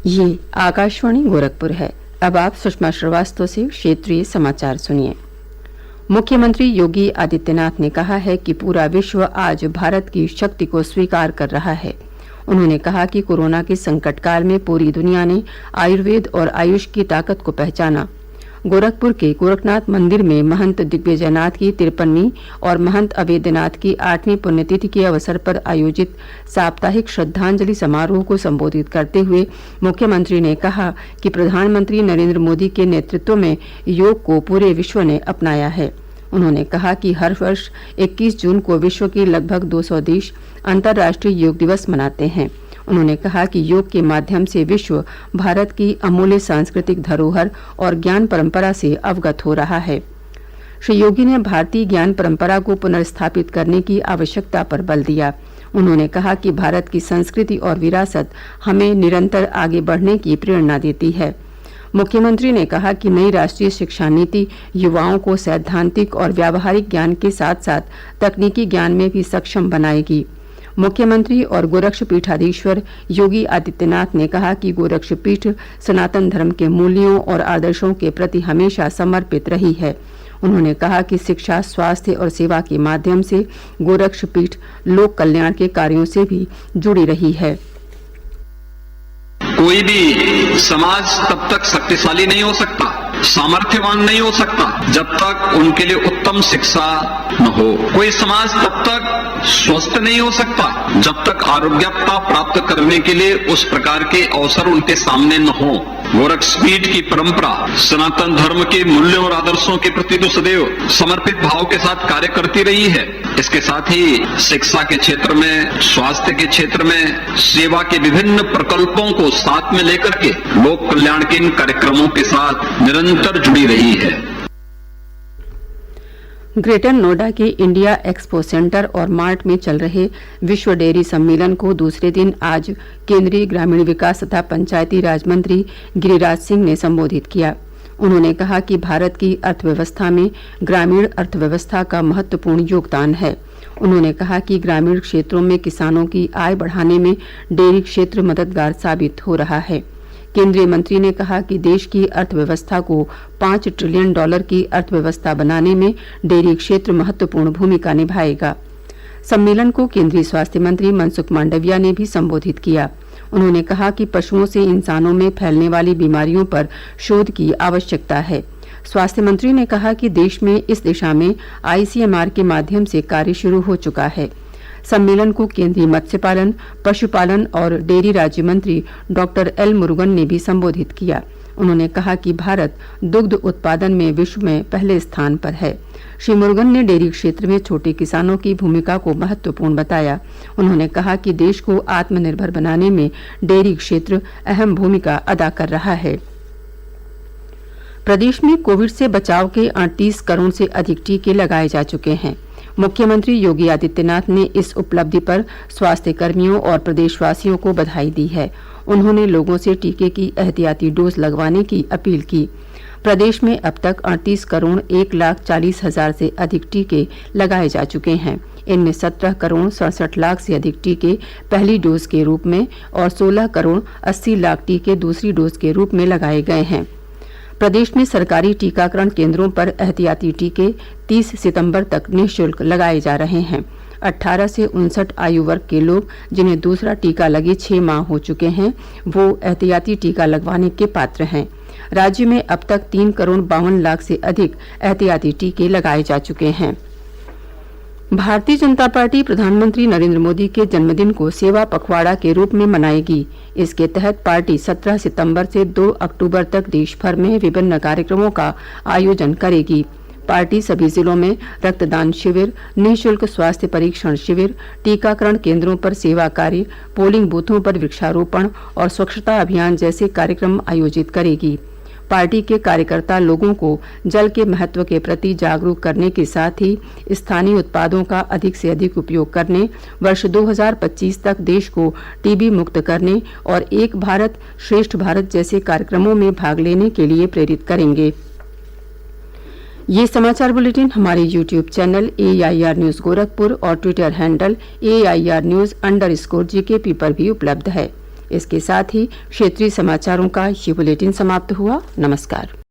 ये आकाशवाणी गोरखपुर है। अब आप सुषमा श्रीवास्तव से क्षेत्रीय समाचार सुनिए। मुख्यमंत्री योगी आदित्यनाथ ने कहा है कि पूरा विश्व आज भारत की शक्ति को स्वीकार कर रहा है। उन्होंने कहा कि कोरोना के संकट काल में पूरी दुनिया ने आयुर्वेद और आयुष की ताकत को पहचाना। गोरखपुर के गोरखनाथ मंदिर में महंत दिग्विजयनाथ की 53वीं और महंत अवेद्यनाथ की 8वीं पुण्यतिथि के अवसर पर आयोजित साप्ताहिक श्रद्धांजलि समारोह को संबोधित करते हुए मुख्यमंत्री ने कहा कि प्रधानमंत्री नरेंद्र मोदी के नेतृत्व में योग को पूरे विश्व ने अपनाया है। उन्होंने कहा कि हर वर्ष 21 जून को विश्व के लगभग 200 देश अंतर्राष्ट्रीय योग दिवस मनाते हैं। उन्होंने कहा कि योग के माध्यम से विश्व भारत की अमूल्य सांस्कृतिक धरोहर और ज्ञान परंपरा से अवगत हो रहा है। श्री योगी ने भारतीय ज्ञान परंपरा को पुनर्स्थापित करने की आवश्यकता पर बल दिया। उन्होंने कहा कि भारत की संस्कृति और विरासत हमें निरंतर आगे बढ़ने की प्रेरणा देती है। मुख्यमंत्री ने कहा कि नई राष्ट्रीय शिक्षा नीति युवाओं को सैद्धांतिक और व्यावहारिक ज्ञान के साथ साथ तकनीकी ज्ञान में भी सक्षम बनाएगी। मुख्यमंत्री और गोरक्ष पीठाधीश्वर योगी आदित्यनाथ ने कहा कि गोरक्ष पीठ सनातन धर्म के मूल्यों और आदर्शों के प्रति हमेशा समर्पित रही है। उन्होंने कहा कि शिक्षा, स्वास्थ्य और सेवा के माध्यम से गोरक्ष पीठ लोक कल्याण के कार्यों से भी जुड़ी रही है। कोई भी समाज तब तक शक्तिशाली नहीं हो सकता, सामर्थ्यवान नहीं हो सकता जब तक उनके लिए उत्तम शिक्षा न हो। कोई समाज तब तक स्वस्थ नहीं हो सकता जब तक आरोग्यता प्राप्त करने के लिए उस प्रकार के अवसर उनके सामने न हो। गोरक्षपीठ की परंपरा सनातन धर्म के मूल्यों और आदर्शों के प्रति तो सदैव समर्पित भाव के साथ कार्य करती रही है। इसके साथ ही शिक्षा के क्षेत्र में, स्वास्थ्य के क्षेत्र में, सेवा के विभिन्न प्रकल्पों को साथ में लेकर के लोक कल्याण के इन कार्यक्रमों के साथ निरंतर जुड़ी रही है। ग्रेटर नोएडा के इंडिया एक्सपो सेंटर और मार्ट में चल रहे विश्व डेयरी सम्मेलन को दूसरे दिन आज केंद्रीय ग्रामीण विकास तथा पंचायती राज मंत्री गिरिराज सिंह ने संबोधित किया। उन्होंने कहा कि भारत की अर्थव्यवस्था में ग्रामीण अर्थव्यवस्था का महत्वपूर्ण योगदान है। उन्होंने कहा कि ग्रामीण क्षेत्रों में किसानों की आय बढ़ाने में डेयरी क्षेत्र मददगार साबित हो रहा है। केंद्रीय मंत्री ने कहा कि देश की अर्थव्यवस्था को $5 ट्रिलियन की अर्थव्यवस्था बनाने में डेयरी क्षेत्र महत्वपूर्ण भूमिका निभाएगा। सम्मेलन को केंद्रीय स्वास्थ्य मंत्री मनसुख मांडविया ने भी संबोधित किया। उन्होंने कहा कि पशुओं से इंसानों में फैलने वाली बीमारियों पर शोध की आवश्यकता है। स्वास्थ्य मंत्री ने कहा कि देश में इस दिशा में ICMR के माध्यम से कार्य शुरू हो चुका है। सम्मेलन को केंद्रीय मत्स्य पालन, पशुपालन और डेयरी राज्य मंत्री डॉक्टर एल मुरुगन ने भी संबोधित किया। उन्होंने कहा कि भारत दुग्ध उत्पादन में विश्व में पहले स्थान पर है। श्री मुरुगन ने डेयरी क्षेत्र में छोटे किसानों की भूमिका को महत्वपूर्ण बताया। उन्होंने कहा कि देश को आत्मनिर्भर बनाने में डेयरी क्षेत्र अहम भूमिका अदा कर रहा है। प्रदेश में कोविड से बचाव के 38 करोड़ से अधिक टीके लगाए जा चुके हैं। मुख्यमंत्री योगी आदित्यनाथ ने इस उपलब्धि पर स्वास्थ्य कर्मियों और प्रदेशवासियों को बधाई दी है। उन्होंने लोगों से टीके की एहतियाती डोज लगवाने की अपील की। प्रदेश में अब तक 38 करोड़ 1,40,000 से अधिक टीके लगाए जा चुके हैं। इनमें 17 करोड़ 67 लाख से अधिक टीके पहली डोज के रूप में और 16 करोड़ 80 लाख टीके दूसरी डोज के रूप में लगाए गए हैं। प्रदेश में सरकारी टीकाकरण केंद्रों पर एहतियाती टीके 30 सितंबर तक निःशुल्क लगाए जा रहे हैं। 18 से 59 आयु वर्ग के लोग जिन्हें दूसरा टीका लगे 6 माह हो चुके हैं, वो एहतियाती टीका लगवाने के पात्र हैं। राज्य में अब तक 3 करोड़ 52 लाख से अधिक एहतियाती टीके लगाए जा चुके हैं। भारतीय जनता पार्टी प्रधानमंत्री नरेंद्र मोदी के जन्मदिन को सेवा पखवाड़ा के रूप में मनाएगी। इसके तहत पार्टी 17 सितंबर से 2 अक्टूबर तक देश भर में विभिन्न कार्यक्रमों का आयोजन करेगी। पार्टी सभी जिलों में रक्तदान शिविर, निःशुल्क स्वास्थ्य परीक्षण शिविर, टीकाकरण केंद्रों पर सेवा कार्य, पोलिंग बूथों पर वृक्षारोपण और स्वच्छता अभियान जैसे कार्यक्रम आयोजित करेगी। पार्टी के कार्यकर्ता लोगों को जल के महत्व के प्रति जागरूक करने के साथ ही स्थानीय उत्पादों का अधिक से अधिक उपयोग करने, वर्ष 2025 तक देश को टीबी मुक्त करने और एक भारत श्रेष्ठ भारत जैसे कार्यक्रमों में भाग लेने के लिए प्रेरित करेंगे। ये समाचार बुलेटिन हमारे YouTube channel AIR news Gorakhpur और ट्विटर हैंडल AIR न्यूज_GKP पर भी उपलब्ध है। इसके साथ ही क्षेत्रीय समाचारों का ये बुलेटिन समाप्त हुआ। नमस्कार।